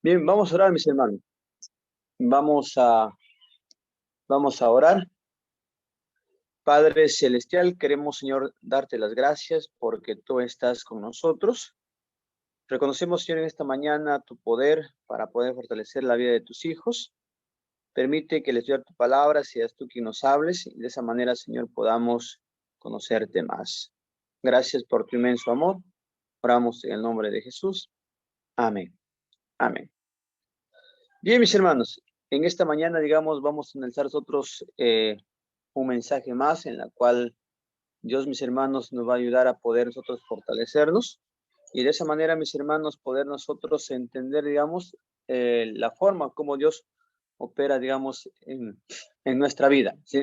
Bien, vamos a orar, mis hermanos. Vamos a, vamos a orar. Padre Celestial, queremos, Señor, darte las gracias porque tú estás con nosotros. Reconocemos, Señor, en esta mañana tu poder para poder fortalecer la vida de tus hijos. Permite que les dé tu palabra, seas tú quien nos hables, y de esa manera, Señor, podamos conocerte más. Gracias por tu inmenso amor. Oramos en el nombre de Jesús. Amén. Amén. Bien, mis hermanos, en esta mañana, digamos, vamos a analizar nosotros un mensaje más en la cual Dios, mis hermanos, nos va a ayudar a poder nosotros fortalecernos y de esa manera, mis hermanos, poder nosotros entender, digamos, la forma como Dios opera, digamos, en nuestra vida, ¿sí?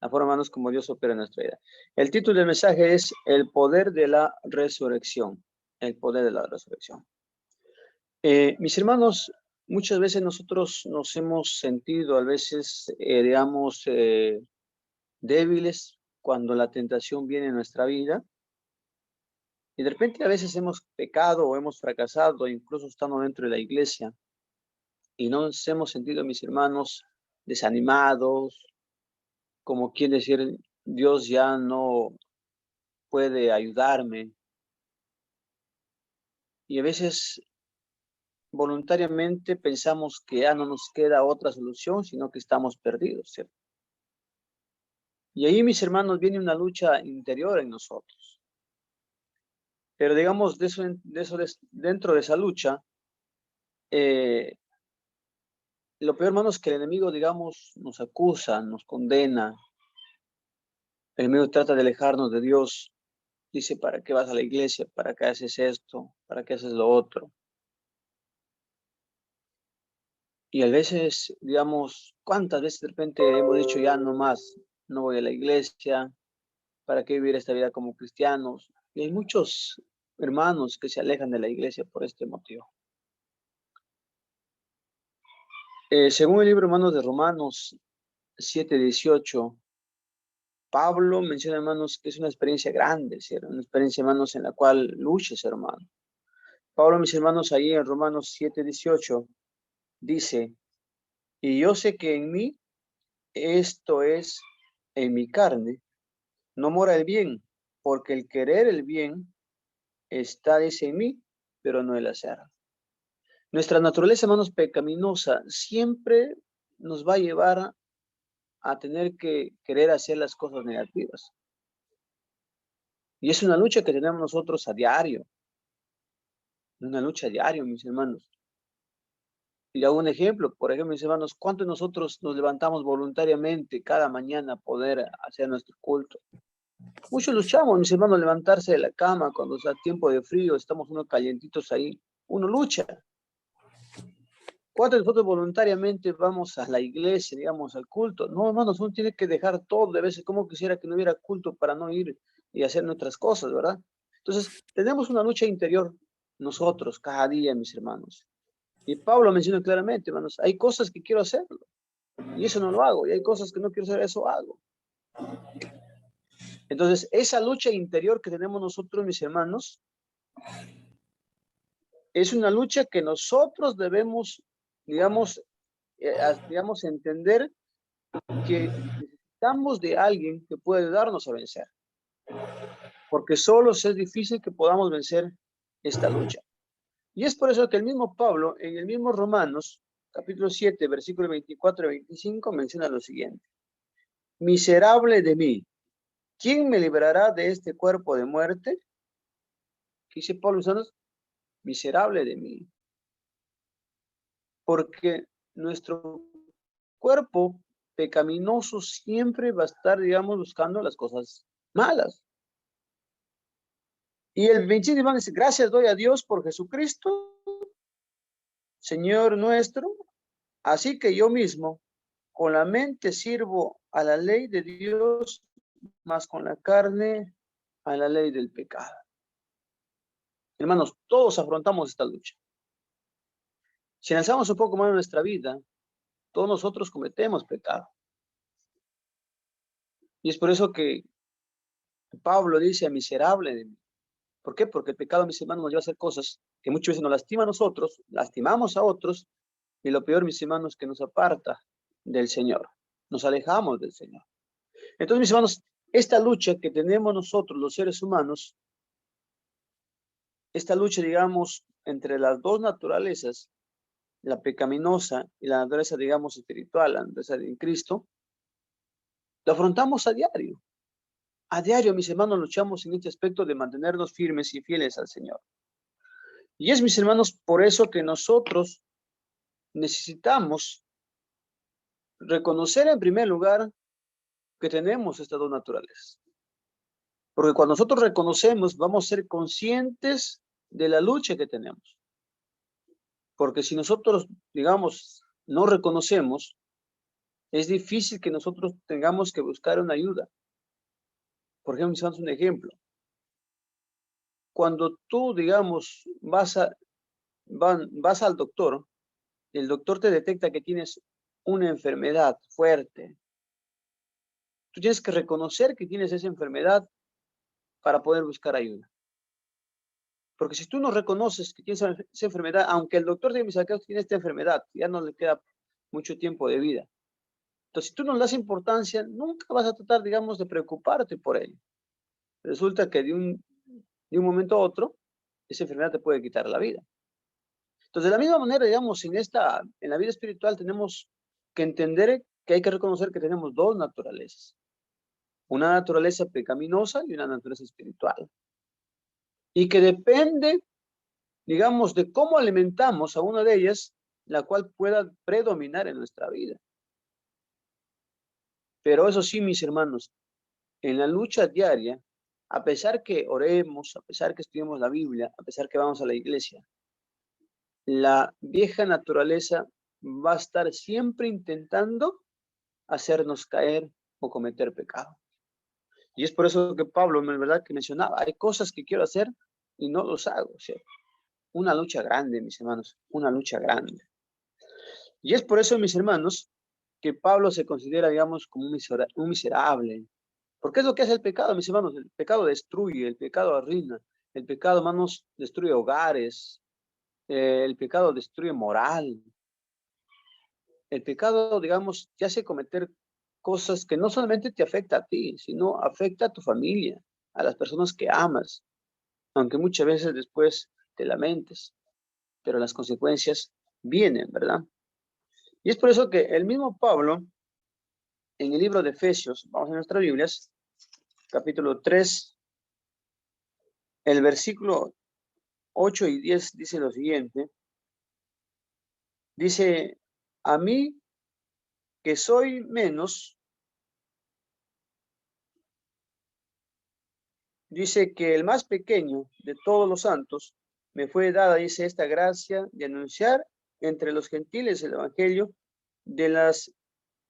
La forma, hermanos, como Dios opera en nuestra vida. El título del mensaje es El poder de la resurrección. El poder de la resurrección. Mis hermanos, muchas veces nosotros nos hemos sentido, a veces, digamos, débiles cuando la tentación viene en nuestra vida. Y de repente a veces hemos pecado o hemos fracasado, incluso estando dentro de la iglesia, y nos hemos sentido, mis hermanos, desanimados, como quiere decir, Dios ya no puede ayudarme. Y a veces voluntariamente pensamos que ya no nos queda otra solución, sino que estamos perdidos, ¿cierto? Y ahí, mis hermanos, viene una lucha interior en nosotros. Pero digamos, dentro de esa lucha, lo peor, hermanos, es que el enemigo, digamos, nos acusa, nos condena. El enemigo trata de alejarnos de Dios. Dice, ¿para qué vas a la iglesia? ¿Para qué haces esto? ¿Para qué haces lo otro? Y a veces, digamos, ¿cuántas veces de repente hemos dicho ya no más, no voy a la iglesia? ¿Para qué vivir esta vida como cristianos? Y hay muchos hermanos que se alejan de la iglesia por este motivo. Según el libro, hermanos, de Romanos 7:18, Pablo menciona, hermanos, que es una experiencia grande, ¿cierto? Una experiencia, hermanos, en la cual luches, hermano. Pablo, mis hermanos, ahí en Romanos 7:18, dice, y yo sé que en mí, esto es, en mi carne, no mora el bien, porque el querer el bien está, dice, en mí, pero no el hacer. Nuestra naturaleza, hermanos, pecaminosa, siempre nos va a llevar a tener que querer hacer las cosas negativas. Y es una lucha que tenemos nosotros a diario. Una lucha a diario, mis hermanos. Y hago un ejemplo, por ejemplo, mis hermanos, ¿cuántos de nosotros nos levantamos voluntariamente cada mañana a poder hacer nuestro culto? Muchos luchamos, mis hermanos, levantarse de la cama cuando está tiempo de frío, estamos unos calientitos ahí. Uno lucha. ¿Cuántos de nosotros voluntariamente vamos a la iglesia, digamos, al culto? No, hermanos, uno tiene que dejar todo. De veces, como quisiera que no hubiera culto para no ir y hacer nuestras cosas, ¿verdad? Entonces, tenemos una lucha interior nosotros cada día, mis hermanos. Y Pablo menciona claramente, hermanos, hay cosas que quiero hacerlo y eso no lo hago. Y hay cosas que no quiero hacer, eso hago. Entonces, esa lucha interior que tenemos nosotros, mis hermanos, es una lucha que nosotros debemos, digamos, entender que necesitamos de alguien que puede ayudarnos a vencer. Porque solos es difícil que podamos vencer esta lucha. Y es por eso que el mismo Pablo, en el mismo Romanos, capítulo 7, versículos 24 y 25, menciona lo siguiente. Miserable de mí, ¿quién me librará de este cuerpo de muerte? ¿Qué dice Pablo? Miserable de mí. Porque nuestro cuerpo pecaminoso siempre va a estar, digamos, buscando las cosas malas. Y el 25 dice, gracias doy a Dios por Jesucristo, Señor nuestro, así que yo mismo con la mente sirvo a la ley de Dios, más con la carne a la ley del pecado. Hermanos, todos afrontamos esta lucha. Si analizamos un poco más en nuestra vida, todos nosotros cometemos pecado. Y es por eso que Pablo dice, miserable de mí. ¿Por qué? Porque el pecado, mis hermanos, nos lleva a hacer cosas que muchas veces nos lastima a nosotros, lastimamos a otros, y lo peor, mis hermanos, que nos aparta del Señor. Nos alejamos del Señor. Entonces, mis hermanos, esta lucha que tenemos nosotros, los seres humanos, esta lucha, digamos, entre las dos naturalezas, la pecaminosa y la naturaleza, digamos, espiritual, la naturaleza de Cristo, la afrontamos a diario. A diario, mis hermanos, luchamos en este aspecto de mantenernos firmes y fieles al Señor. Y es, mis hermanos, por eso que nosotros necesitamos reconocer en primer lugar que tenemos estas dos naturalezas. Porque cuando nosotros reconocemos, vamos a ser conscientes de la lucha que tenemos. Porque si nosotros, digamos, no reconocemos, es difícil que nosotros tengamos que buscar una ayuda. Por ejemplo, mis un ejemplo. Cuando tú, digamos, vas al doctor, el doctor te detecta que tienes una enfermedad fuerte. Tú tienes que reconocer que tienes esa enfermedad para poder buscar ayuda. Porque si tú no reconoces que tienes esa enfermedad, aunque el doctor diga, que tiene esta enfermedad, ya no le queda mucho tiempo de vida. Entonces, si tú no le das importancia, nunca vas a tratar, digamos, de preocuparte por ello. Resulta que de un momento a otro, esa enfermedad te puede quitar la vida. Entonces, de la misma manera, digamos, en la vida espiritual tenemos que entender que hay que reconocer que tenemos dos naturalezas. Una naturaleza pecaminosa y una naturaleza espiritual. Y que depende, digamos, de cómo alimentamos a una de ellas, la cual pueda predominar en nuestra vida. Pero eso sí, mis hermanos, en la lucha diaria, a pesar que oremos, a pesar que estudiemos la Biblia, a pesar que vamos a la iglesia, la vieja naturaleza va a estar siempre intentando hacernos caer o cometer pecado. Y es por eso que Pablo, en verdad, que mencionaba, hay cosas que quiero hacer y no los hago, ¿cierto? Una lucha grande, mis hermanos, una lucha grande. Y es por eso, mis hermanos, que Pablo se considera, digamos, como un miserable. Porque es lo que hace el pecado, mis hermanos. El pecado destruye, el pecado arruina, el pecado, hermanos, destruye hogares, el pecado destruye moral. El pecado, digamos, te hace cometer cosas que no solamente te afecta a ti, sino afecta a tu familia, a las personas que amas, aunque muchas veces después te lamentes, pero las consecuencias vienen, ¿verdad? Y es por eso que el mismo Pablo, en el libro de Efesios, vamos a nuestras Biblias, capítulo 3, el versículo 8 y 10 dice lo siguiente, dice, a mí que soy menos, dice que el más pequeño de todos los santos, me fue dada, dice, esta gracia de anunciar entre los gentiles el evangelio de las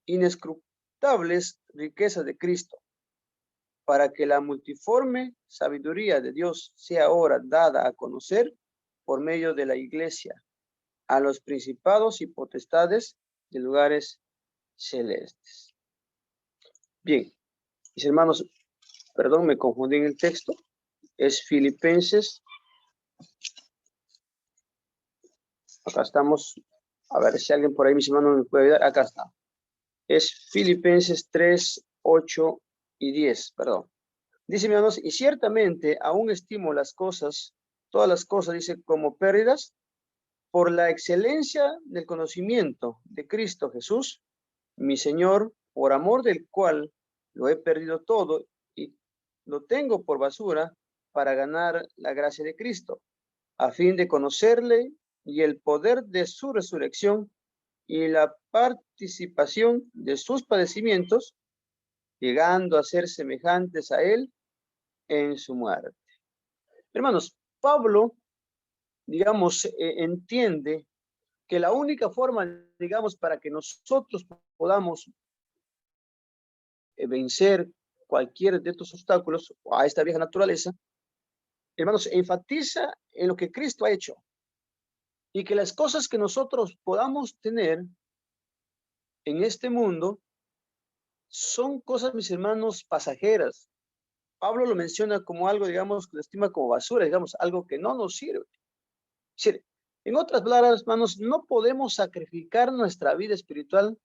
inescrutables riquezas de Cristo, para que la multiforme sabiduría de Dios sea ahora dada a conocer por medio de la iglesia a los principados y potestades de lugares celestes. Bien, mis hermanos, perdón, me confundí en el texto. Es Filipenses. Acá estamos. A ver si alguien por ahí, mis hermanos, me puede ayudar. Acá está. Es Filipenses 3, 8 y 10, perdón. Dice, mis hermanos, y ciertamente aún estimo las cosas, todas las cosas, dice, como pérdidas, por la excelencia del conocimiento de Cristo Jesús, mi Señor, por amor del cual lo he perdido todo y lo tengo por basura para ganar la gracia de Cristo, a fin de conocerle y el poder de su resurrección y la participación de sus padecimientos, llegando a ser semejantes a él en su muerte. Hermanos, Pablo, digamos, entiende que la única forma, digamos, para que nosotros podamos vencer cualquier de estos obstáculos a esta vieja naturaleza, hermanos, enfatiza en lo que Cristo ha hecho y que las cosas que nosotros podamos tener en este mundo son cosas, mis hermanos, pasajeras. Pablo lo menciona como algo, digamos, que lo estima como basura, digamos, algo que no nos sirve. Es decir, en otras palabras, hermanos, no podemos sacrificar nuestra vida espiritual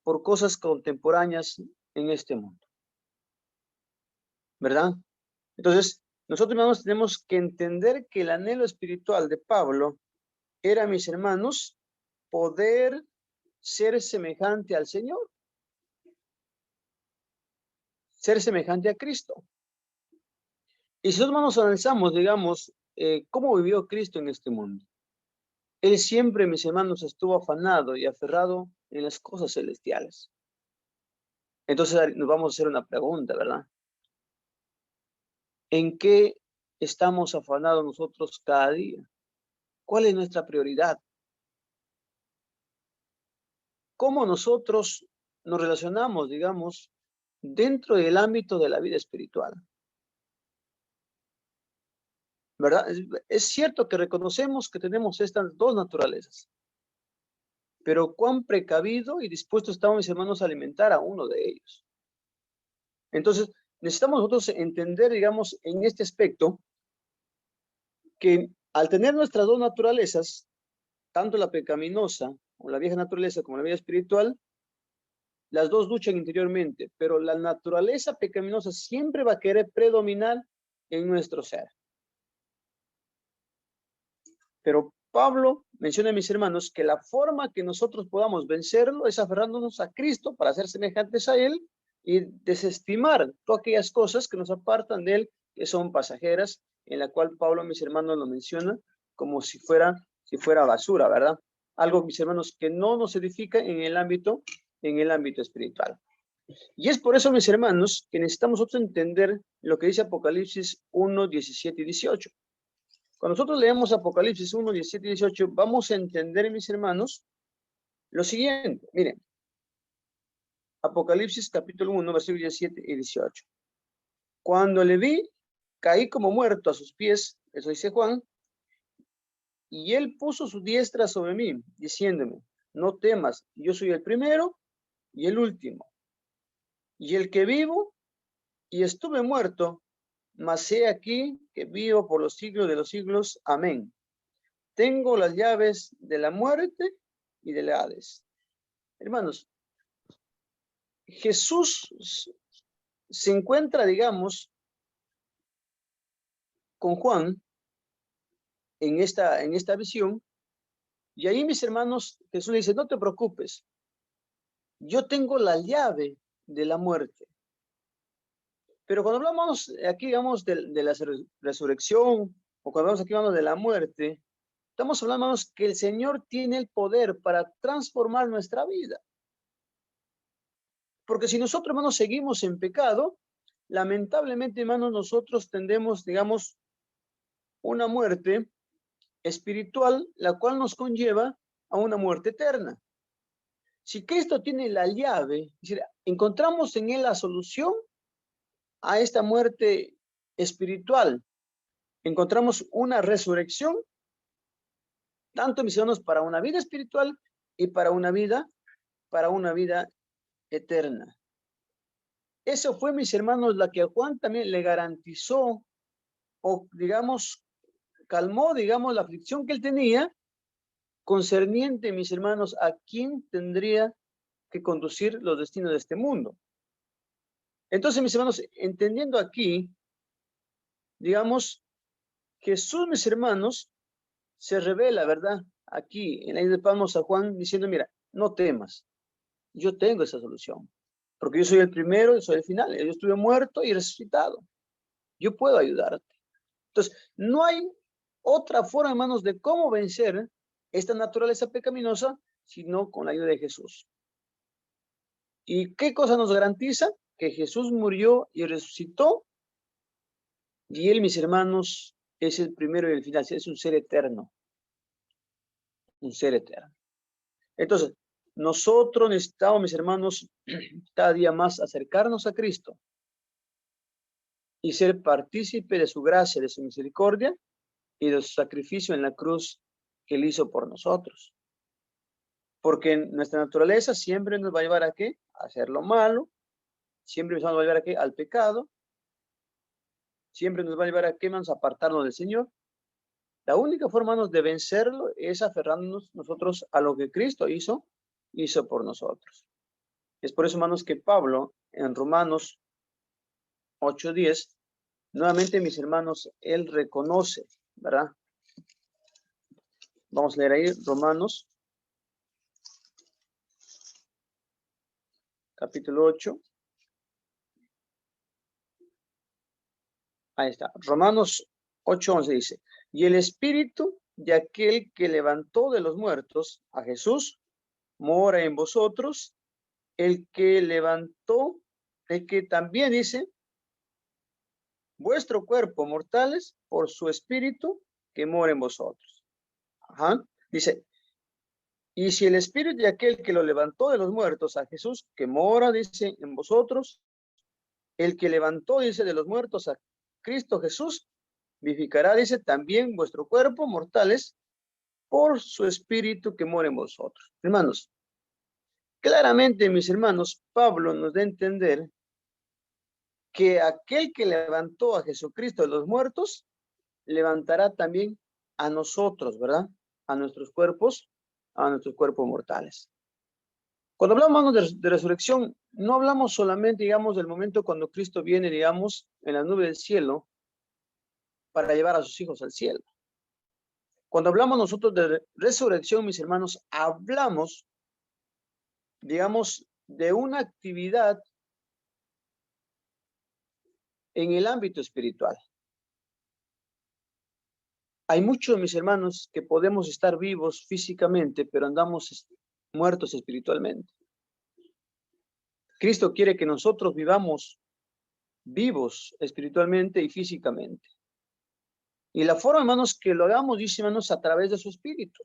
por cosas contemporáneas en este mundo, ¿verdad? Entonces, nosotros, hermanos, tenemos que entender que el anhelo espiritual de Pablo era, mis hermanos, poder ser semejante al Señor, ser semejante a Cristo. Y si nosotros, hermanos, analizamos, digamos, cómo vivió Cristo en este mundo, Él siempre, mis hermanos, estuvo afanado y aferrado en las cosas celestiales. Entonces, nos vamos a hacer una pregunta, ¿verdad? ¿En qué estamos afanados nosotros cada día? ¿Cuál es nuestra prioridad? ¿Cómo nosotros nos relacionamos, digamos, dentro del ámbito de la vida espiritual? ¿Verdad? Es cierto que reconocemos que tenemos estas dos naturalezas, pero cuán precavido y dispuesto estamos, mis hermanos, a alimentar a uno de ellos. Entonces, necesitamos nosotros entender, digamos, en este aspecto, que al tener nuestras dos naturalezas, tanto la pecaminosa o la vieja naturaleza como la vida espiritual, las dos luchan interiormente, pero la naturaleza pecaminosa siempre va a querer predominar en nuestro ser. Pero Pablo menciona, mis hermanos, que la forma que nosotros podamos vencerlo es aferrándonos a Cristo para ser semejantes a Él y desestimar todas aquellas cosas que nos apartan de Él, que son pasajeras, en la cual Pablo, mis hermanos, lo menciona como si fuera basura, ¿verdad? Algo, mis hermanos, que no nos edifica en el ámbito espiritual. Y es por eso, mis hermanos, que necesitamos nosotros entender lo que dice Apocalipsis 1, 17 y 18. Cuando nosotros leemos Apocalipsis 1, 17 y 18, vamos a entender, mis hermanos, lo siguiente. Miren, Apocalipsis capítulo 1, versículos 17 y 18. Cuando le vi, caí como muerto a sus pies, eso dice Juan, y él puso su diestra sobre mí, diciéndome, no temas, yo soy el primero y el último, y el que vivo, y estuve muerto, mas he aquí que vivo por los siglos de los siglos. Amén. Tengo las llaves de la muerte y del Hades. Hermanos, Jesús se encuentra, digamos, con Juan en esta visión, y ahí, mis hermanos, Jesús le dice, no te preocupes, yo tengo la llave de la muerte. Pero cuando hablamos aquí, digamos, de la resurrección, o cuando hablamos aquí, digamos, de la muerte, estamos hablando, hermanos, que el Señor tiene el poder para transformar nuestra vida. Porque si nosotros, hermanos, seguimos en pecado, lamentablemente, hermanos, nosotros tendemos, digamos, una muerte espiritual, la cual nos conlleva a una muerte eterna. Si Cristo tiene la llave, es decir, encontramos en Él la solución a esta muerte espiritual, encontramos una resurrección, tanto, mis hermanos, para una vida espiritual y para una vida eterna. Eso fue, mis hermanos, la que a Juan también le garantizó, o digamos, calmó, digamos, la aflicción que él tenía, concerniente, mis hermanos, a quién tendría que conducir los destinos de este mundo. Entonces, mis hermanos, entendiendo aquí, digamos, Jesús, mis hermanos, se revela, ¿verdad? Aquí, en la isla de Palmos a Juan, diciendo, mira, no temas, yo tengo esa solución, porque yo soy el primero y soy el final, yo estuve muerto y resucitado, yo puedo ayudarte. Entonces, no hay otra forma, hermanos, de cómo vencer esta naturaleza pecaminosa, sino con la ayuda de Jesús. ¿Y qué cosa nos garantiza? Que Jesús murió y resucitó, y Él, mis hermanos, es el primero y el final, es un ser eterno, un ser eterno. Entonces, nosotros necesitamos, mis hermanos, cada día más acercarnos a Cristo y ser partícipe de su gracia, de su misericordia y de su sacrificio en la cruz que Él hizo por nosotros. Porque nuestra naturaleza siempre nos va a llevar a ¿qué? A hacer lo malo, siempre nos va a llevar a ¿qué? Al pecado. siempre nos va a llevar a qué, hermanos, apartarnos del Señor. La única forma, hermanos, de vencerlo es aferrándonos nosotros a lo que Cristo hizo por nosotros. Es por eso, hermanos, que Pablo en Romanos 8:10, nuevamente, mis hermanos, él reconoce, ¿verdad? Vamos a leer ahí Romanos, capítulo 8. Ahí está. Romanos 8:11 dice, y el espíritu de aquel que levantó de los muertos a Jesús mora en vosotros, el que levantó, el que también dice, vuestro cuerpo mortales por su espíritu que mora en vosotros. Ajá. Dice, y si el espíritu de aquel que lo levantó de los muertos a Jesús, que mora, dice, en vosotros, el que levantó, dice, de los muertos a Cristo Jesús, vivificará, dice, también vuestro cuerpo mortales por su espíritu que mora en vosotros. Hermanos, claramente, mis hermanos, Pablo nos da a entender que aquel que levantó a Jesucristo de los muertos, levantará también a nosotros, ¿verdad? A nuestros cuerpos mortales. Cuando hablamos de resurrección, no hablamos solamente, digamos, del momento cuando Cristo viene, digamos, en la nube del cielo para llevar a sus hijos al cielo. Cuando hablamos nosotros de resurrección, mis hermanos, hablamos, digamos, de una actividad en el ámbito espiritual. Hay muchos, mis hermanos, que podemos estar vivos físicamente, pero andamos muertos espiritualmente. Cristo quiere que nosotros vivamos vivos espiritualmente y físicamente. Y la forma, hermanos, que lo hagamos, dice, hermanos, a través de su espíritu.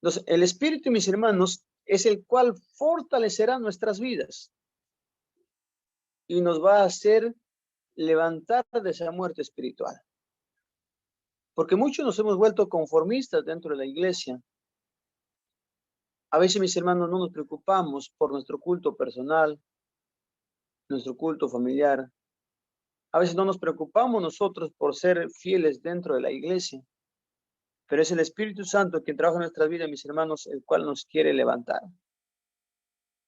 Entonces, el espíritu, mis hermanos, es el cual fortalecerá nuestras vidas y nos va a hacer levantar de esa muerte espiritual. Porque muchos nos hemos vuelto conformistas dentro de la iglesia. A veces, mis hermanos, no nos preocupamos por nuestro culto personal, nuestro culto familiar. A veces no nos preocupamos nosotros por ser fieles dentro de la iglesia. Pero es el Espíritu Santo quien trabaja en nuestra vida, mis hermanos, el cual nos quiere levantar.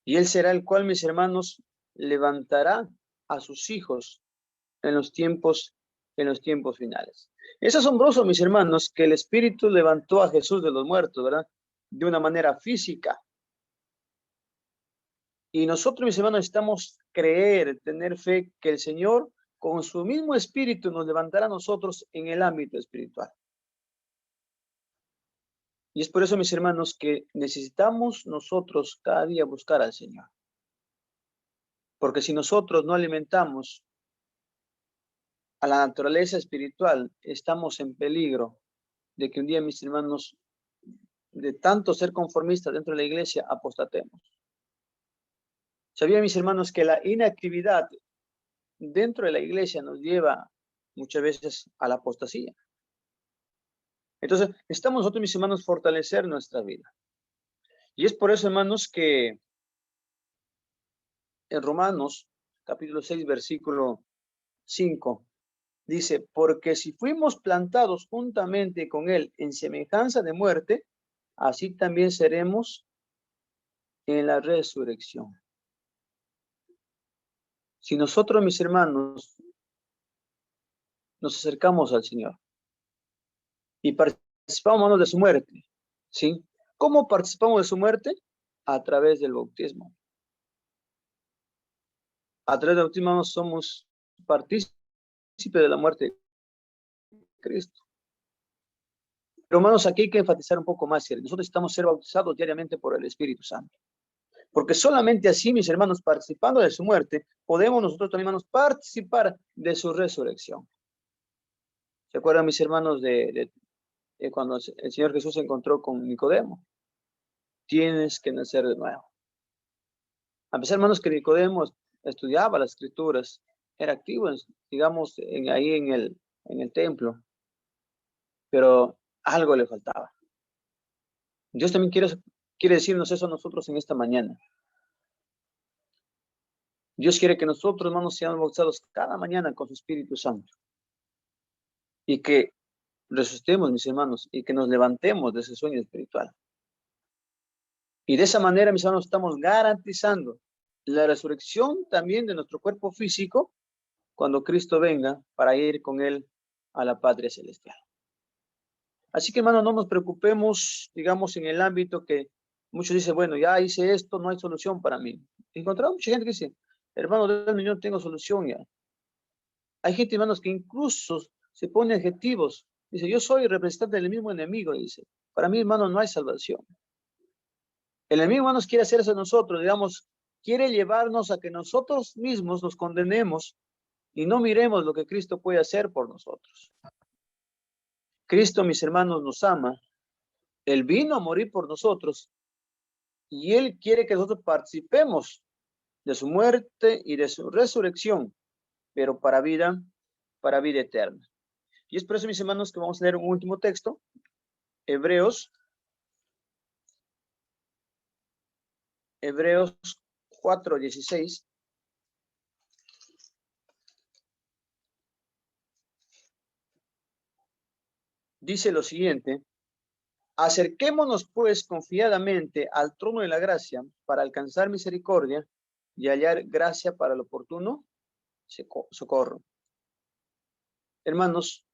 Y Él será el cual, mis hermanos, levantará a sus hijos en los tiempos finales. Es asombroso, mis hermanos, que el Espíritu levantó a Jesús de los muertos, ¿verdad? De una manera física. Y nosotros, mis hermanos, necesitamos creer, tener fe que el Señor, con su mismo Espíritu, nos levantará a nosotros en el ámbito espiritual. Y es por eso, mis hermanos, que necesitamos nosotros cada día buscar al Señor. Porque si nosotros no alimentamos a la naturaleza espiritual, estamos en peligro de que un día, mis hermanos, de tanto ser conformistas dentro de la iglesia, apostatemos. ¿Sabían, mis hermanos, que la inactividad dentro de la iglesia nos lleva muchas veces a la apostasía? Entonces, necesitamos nosotros, mis hermanos, fortalecer nuestra vida. Y es por eso, hermanos, que en Romanos, capítulo 6, versículo 5, dice, porque si fuimos plantados juntamente con él en semejanza de muerte, así también seremos en la resurrección. Si nosotros, mis hermanos, nos acercamos al Señor y participamos de su muerte, ¿sí? ¿Cómo participamos de su muerte? A través del bautismo. A través del bautismo somos partícipes de la muerte de Cristo. Pero, hermanos, aquí hay que enfatizar un poco más. Nosotros necesitamos ser bautizados diariamente por el Espíritu Santo. Porque solamente así, mis hermanos, participando de su muerte, podemos nosotros también, hermanos, participar de su resurrección. ¿Se acuerdan, mis hermanos, de cuando el Señor Jesús se encontró con Nicodemo? Tienes que nacer de nuevo. A pesar, hermanos, que Nicodemo estudiaba las Escrituras, era activo, digamos, ahí en el templo, pero algo le faltaba. Dios también quiere decirnos eso a nosotros en esta mañana. Dios quiere que nosotros, hermanos, seamos bautizados cada mañana con su Espíritu Santo. Y que resucitemos, mis hermanos, y que nos levantemos de ese sueño espiritual. Y de esa manera, mis hermanos, estamos garantizando la resurrección también de nuestro cuerpo físico cuando Cristo venga para ir con Él a la patria celestial. Así que, hermano, no nos preocupemos, digamos, en el ámbito que muchos dicen, bueno, ya hice esto, no hay solución para mí. Encontramos mucha gente que dice, hermano, yo no tengo solución ya. Hay gente, hermanos, que incluso se pone adjetivos. Dice, yo soy representante del mismo enemigo, dice. Para mí, hermano, no hay salvación. El enemigo, hermanos, quiere hacer eso a nosotros, digamos, quiere llevarnos a que nosotros mismos nos condenemos y no miremos lo que Cristo puede hacer por nosotros. Cristo, mis hermanos, nos ama. Él vino a morir por nosotros y Él quiere que nosotros participemos de su muerte y de su resurrección, pero para vida eterna. Y es por eso, mis hermanos, que vamos a leer un último texto, Hebreos 4:16. Dice lo siguiente: acerquémonos pues confiadamente al trono de la gracia para alcanzar misericordia y hallar gracia para el oportuno socorro. Hermanos,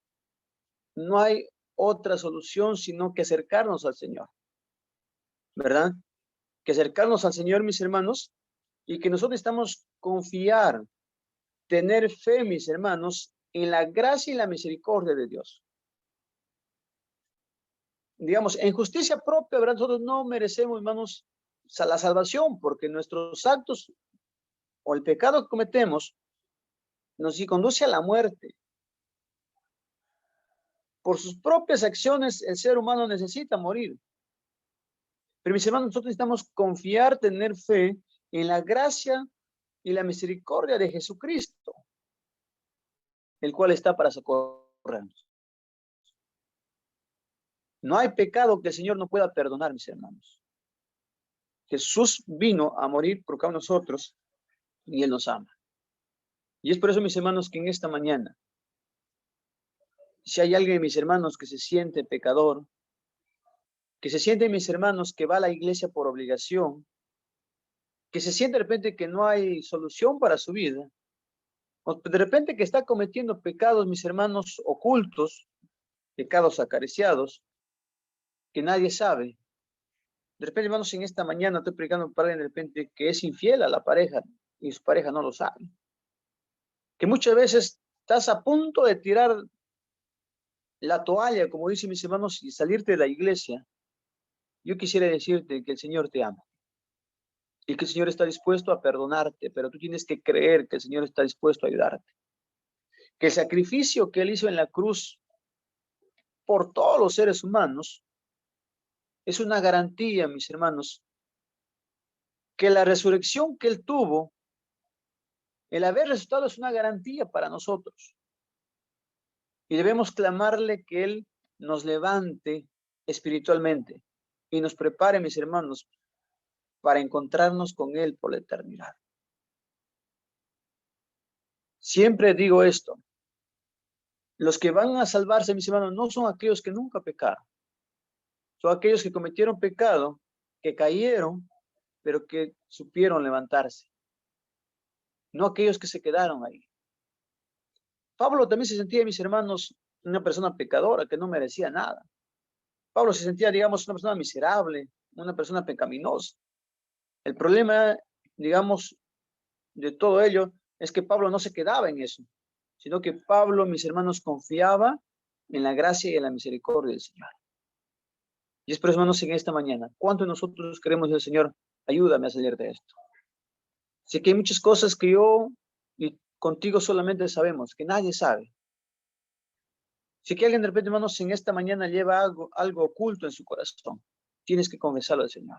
no hay otra solución sino que acercarnos al Señor, ¿verdad? Que acercarnos al Señor, mis hermanos, y que nosotros necesitamos confiar, tener fe, mis hermanos, en la gracia y la misericordia de Dios. Digamos, en justicia propia, ¿verdad? Nosotros no merecemos, hermanos, la salvación, porque nuestros actos o el pecado que cometemos nos conduce a la muerte. Por sus propias acciones, el ser humano necesita morir. Pero mis hermanos, nosotros necesitamos confiar, tener fe en la gracia y la misericordia de Jesucristo, el cual está para socorrernos. No hay pecado que el Señor no pueda perdonar, mis hermanos. Jesús vino a morir por cada uno de nosotros y Él nos ama. Y es por eso, mis hermanos, que en esta mañana, si hay alguien, mis hermanos, que se siente pecador, que se siente, mis hermanos, que va a la iglesia por obligación, que se siente de repente que no hay solución para su vida, o de repente que está cometiendo pecados, mis hermanos, ocultos, pecados acariciados, que nadie sabe. De repente, hermanos, en esta mañana estoy predicando para alguien de repente que es infiel a la pareja y su pareja no lo sabe. Que muchas veces estás a punto de tirar la toalla, como dicen mis hermanos, y salirte de la iglesia. Yo quisiera decirte que el Señor te ama y que el Señor está dispuesto a perdonarte, pero tú tienes que creer que el Señor está dispuesto a ayudarte. Que el sacrificio que Él hizo en la cruz por todos los seres humanos es una garantía, mis hermanos, que la resurrección que Él tuvo, el haber resucitado, es una garantía para nosotros. Y debemos clamarle que Él nos levante espiritualmente y nos prepare, mis hermanos, para encontrarnos con Él por la eternidad. Siempre digo esto: los que van a salvarse, mis hermanos, no son aquellos que nunca pecaron. Son aquellos que cometieron pecado, que cayeron, pero que supieron levantarse. No aquellos que se quedaron ahí. Pablo también se sentía, mis hermanos, una persona pecadora que no merecía nada. Pablo se sentía, digamos, una persona miserable, una persona pecaminosa. El problema, digamos, de todo ello es que Pablo no se quedaba en eso, sino que Pablo, mis hermanos, confiaba en la gracia y en la misericordia del Señor. Y es por eso, hermanos, en esta mañana, ¿cuánto de nosotros queremos decir, Señor, ayúdame a salir de esto? Sé que hay muchas cosas que yo y contigo solamente sabemos, que nadie sabe. Si que alguien de repente, hermanos, en esta mañana lleva algo oculto en su corazón, tienes que confesarlo al Señor.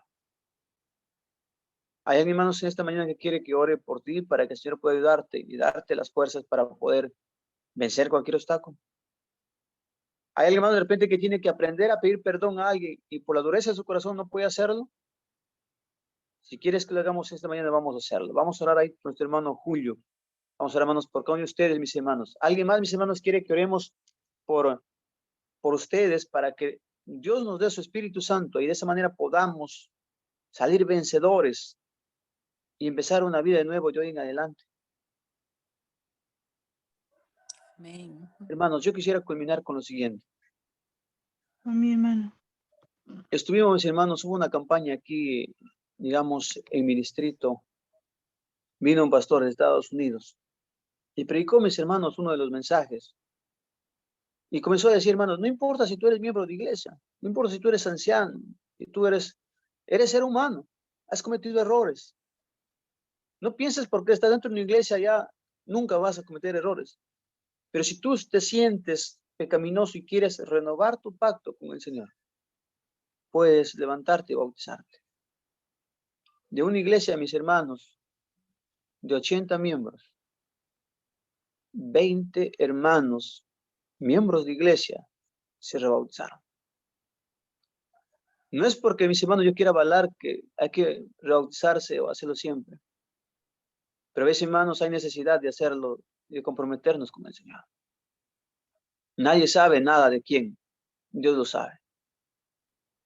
Hay alguien, hermanos, en esta mañana que quiere que ore por ti para que el Señor pueda ayudarte y darte las fuerzas para poder vencer cualquier obstáculo. Hay alguien, hermano, de repente que tiene que aprender a pedir perdón a alguien y por la dureza de su corazón no puede hacerlo. Si quieres que lo hagamos esta mañana, vamos a hacerlo. Vamos a orar ahí por nuestro hermano Julio. Vamos a orar, hermanos, por cada uno de ustedes, mis hermanos. ¿Alguien más, mis hermanos, quiere que oremos por ustedes para que Dios nos dé su Espíritu Santo y de esa manera podamos salir vencedores y empezar una vida de nuevo de hoy en adelante? Amén. Hermanos, yo quisiera culminar con lo siguiente. Amén, hermano. Estuvimos, mis hermanos, hubo una campaña aquí, digamos, en mi distrito. Vino un pastor de Estados Unidos y predicó, mis hermanos, uno de los mensajes. Y comenzó a decir, hermanos, no importa si tú eres miembro de iglesia, no importa si tú eres anciano, si tú eres ser humano, has cometido errores. No pienses porque estás dentro de una iglesia ya nunca vas a cometer errores. Pero si tú te sientes pecaminoso y quieres renovar tu pacto con el Señor, puedes levantarte y bautizarte. De una iglesia, mis hermanos, de 80 miembros, 20 hermanos, miembros de iglesia, se rebautizaron. No es porque, mis hermanos, yo quiera avalar que hay que rebautizarse o hacerlo siempre. Pero a veces, hermanos, hay necesidad de hacerlo y de comprometernos con el Señor. Nadie sabe nada de quién. Dios lo sabe.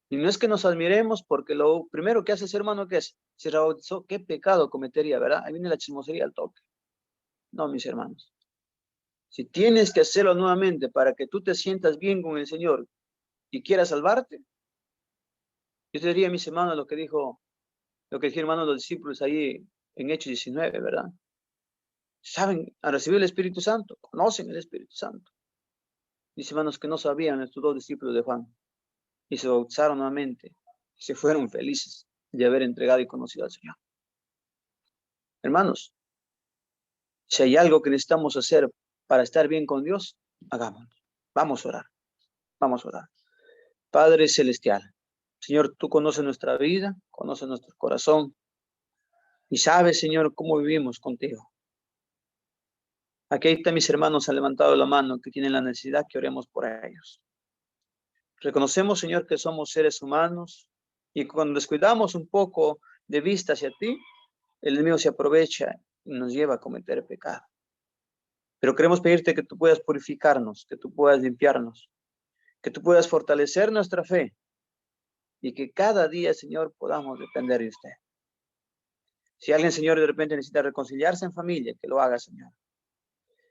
Y no es que nos admiremos porque lo primero que hace ese hermano que es, se rebautizó, ¿qué pecado cometería, verdad? Ahí viene la chismosería al toque. No, mis hermanos. Si tienes que hacerlo nuevamente para que tú te sientas bien con el Señor y quieras salvarte, yo te diría, mis hermanos, lo que dijeron, hermanos, los discípulos ahí en Hechos 19, ¿verdad? Saben, han recibido el Espíritu Santo, conocen el Espíritu Santo. Mis hermanos, que no sabían estos dos discípulos de Juan y se bautizaron nuevamente y se fueron felices de haber entregado y conocido al Señor. Hermanos, si hay algo que necesitamos hacer para estar bien con Dios, hagámoslo. Vamos a orar. Vamos a orar. Padre Celestial, Señor, tú conoces nuestra vida, conoces nuestro corazón y sabes, Señor, cómo vivimos contigo. Aquí están mis hermanos, han levantado la mano, que tienen la necesidad que oremos por ellos. Reconocemos, Señor, que somos seres humanos y cuando descuidamos un poco de vista hacia ti, el enemigo se aprovecha y nos lleva a cometer pecado. Pero queremos pedirte que tú puedas purificarnos, que tú puedas limpiarnos, que tú puedas fortalecer nuestra fe y que cada día, Señor, podamos depender de usted. Si alguien, Señor, de repente necesita reconciliarse en familia, que lo haga, Señor.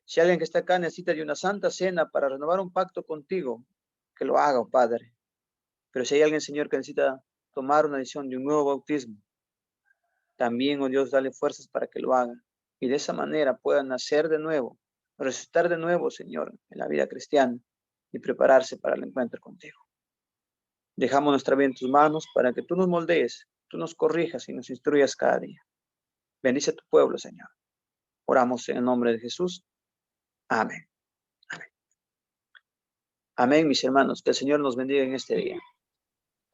Si alguien que está acá necesita de una santa cena para renovar un pacto contigo, que lo haga, oh Padre. Pero si hay alguien, Señor, que necesita tomar una decisión de un nuevo bautismo, también, oh Dios, dale fuerzas para que lo haga. Y de esa manera puedan nacer de nuevo, resucitar de nuevo, Señor, en la vida cristiana y prepararse para el encuentro contigo. Dejamos nuestra vida en tus manos para que tú nos moldees, tú nos corrijas y nos instruyas cada día. Bendice a tu pueblo, Señor. Oramos en el nombre de Jesús. Amén. Amén. Amén, mis hermanos. Que el Señor nos bendiga en este día.